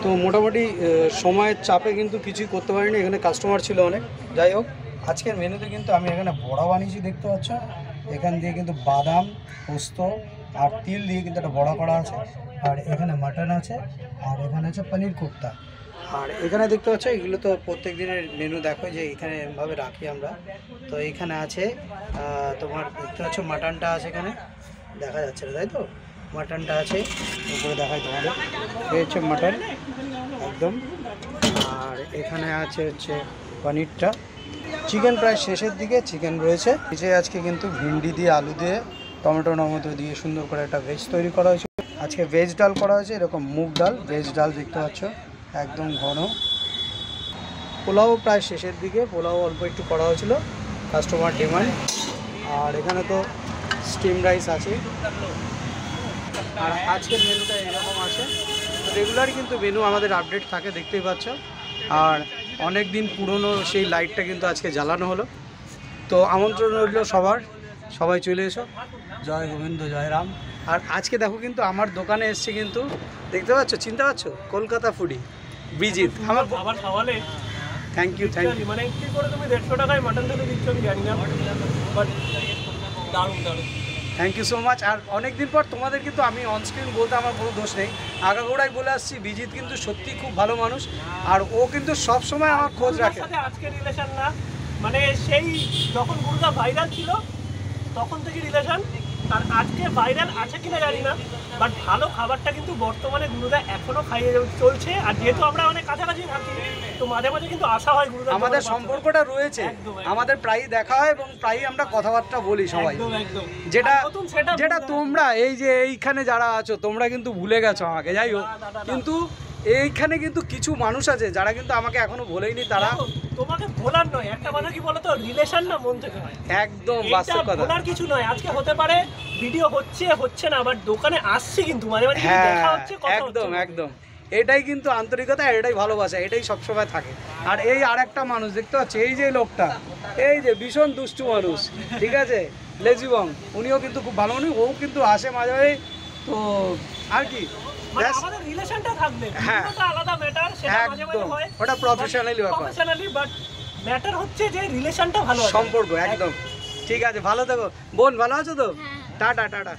তো মোটামুটি সময়ের চাপে কিন্তু কিছুই করতে পারিনি, এখানে কাস্টমার ছিল অনেক। যাই হোক, আজকের মেনুতে কিন্তু আমি এখানে বড়া বানিয়েছি, দেখতে পাচ্ছ। এখান দিয়ে কিন্তু বাদাম, পোস্ত আর তিল দিয়ে কিন্তু একটা বড়া করা আছে। আর এখানে মাটন আছে, আর এখানে আছে পনির কোফতা। আর এখানে দেখতে পাচ্ছ, এগুলো তো প্রত্যেক দিনের মেনু, দেখো যে এখানে এমভাবে রাখি আমরা। তো এখানে আছে তোমার দেখতে পাচ্ছ মাটনটা আছে, এখানে দেখা যাচ্ছে না তাই তো, মাটনটা আছে উপরে, দেখাই তোমাদের। এই হচ্ছে মাটন একদম। আর এখানে আছে হচ্ছে পনিরটা। চিকেন প্রায় শেষের দিকে চিকেন রয়েছে। নিচে আজকে কিন্তু ভিন্ডি দিয়ে, আলু দিয়ে, টমেটো টমেটো দিয়ে সুন্দর করে একটা ভেজ তৈরি করা হয়েছে। আজকে ভেজ ডাল করা হয়েছে, এরকম মুগ ডাল, ভেজ ডাল দেখতে পাচ্ছ একদম ঘন। পোলাও প্রায় শেষের দিকে, পোলাও অল্প একটু করা হয়েছিল, কাস্টমার ডিমান্ড। আর এখানে তো স্টিম রাইস আছে। আর আজকের মেনুটা এরকম আছে। রেগুলার কিন্তু মেনু আমাদের আপডেট থাকে, দেখতেই পাচ্ছ। আর অনেক দিন পুরনো সেই লাইটটা কিন্তু আজকে জ্বালানো হলো। তো আমন্ত্রণ রইল সবার, সবাই চলে এসো। জয় গোবিন্দ, জয় রাম। আর আজকে দেখো কিন্তু আমার দোকানে এসছে, কিন্তু দেখতে পাচ্ছ, চিনতে পারছো, কলকাতা ফুডি বিজিত। আমার খাবার খাওয়ালে থ্যাংক ইউ, থ্যাংক ইউ। মানে কি করে তুমি 150 টাকায় মাটন থেকে দিচ্ছ আমি জানি না, বাট দারুণ দারুণ, থ্যাংক ইউ সো মাচ। আর অনেক দিন পর তোমাদের কিন্তু আমি অনস্ক্রিন বলতে আমার কোনো দোষ নেই, আগাগোড়াই বলে আসছি, বিজিত কিন্তু সত্যি খুব ভালো মানুষ। আর ও কিন্তু সব সময় আমার খোঁজ রাখে। সাথে আজকে রিলেশন না, মানে সেই যখন গুরুদা ভাইরাল ছিল তখন থেকে রিলেশন। আর আজকে ভাইরাল আছে কিনা জানি না, বাট ভালো খাবারটা কিন্তু বর্তমানে গুরুদা এখনো খাইয়ে চলছে। আর যেহেতু আমরা অনেক কাছাকাছি থাকি, তো মাঝে মাঝে কিন্তু আসা হয় গুরুদা, আমাদের সম্পর্কটা রয়েছে, আমাদের প্রায়ই দেখা হয় এবং প্রায়ই আমরা কথাবার্তা বলি সবাই। যেটা তোমরা এই যে এইখানে যারা আছো, তোমরা কিন্তু ভুলে গেছো আমাকে। যাই হোক, কিন্তু এইখানে কিন্তু কিছু মানুষ আছে যারা কিন্তু আমাকে এখনো ভোলেইনি। তারা তোমাকে ভোলার নয়, একটা কথা কি বলতো, রিলেশন না মন থেকে হয়, একদম বাস্তব কথা। ভোলার কিছু নয়। আজকে হতে পারে ভিডিও হচ্ছে না, বাট দোকানে আসছি কিন্তু মাঝে মাঝে দেখা হচ্ছে, কথা হচ্ছে। একদম একদম, এটাই কিন্তু আন্তরিকতা, এটাই ভালোবাসা, এটাই সবসময় থাকে। আর এই আরেকটা মানুষ দেখতে পাচ্ছি, এই যে লোকটা, এই যে ভীষণ দুষ্টু মানুষ, ঠিক আছে, লেজিবং, উনিও কিন্তু খুব ভালো মানুষ, ও কিন্তু আসে মাঝে মাঝে। তো আর কি, আমাদের রিলেশনটা থাকবে, ভিডিওটা আলাদা ম্যাটার, সেটা মাঝে মাঝে হয়, ওটা প্রফেশনালি ব্যাপার, প্রফেশনালি, বাট ম্যাটার হচ্ছে যে রিলেশনটা ভালো, সম্পর্ক একদম। ঠিক আছে, ভালো থাকো বোন, ভালো আছো তো? Tata tata.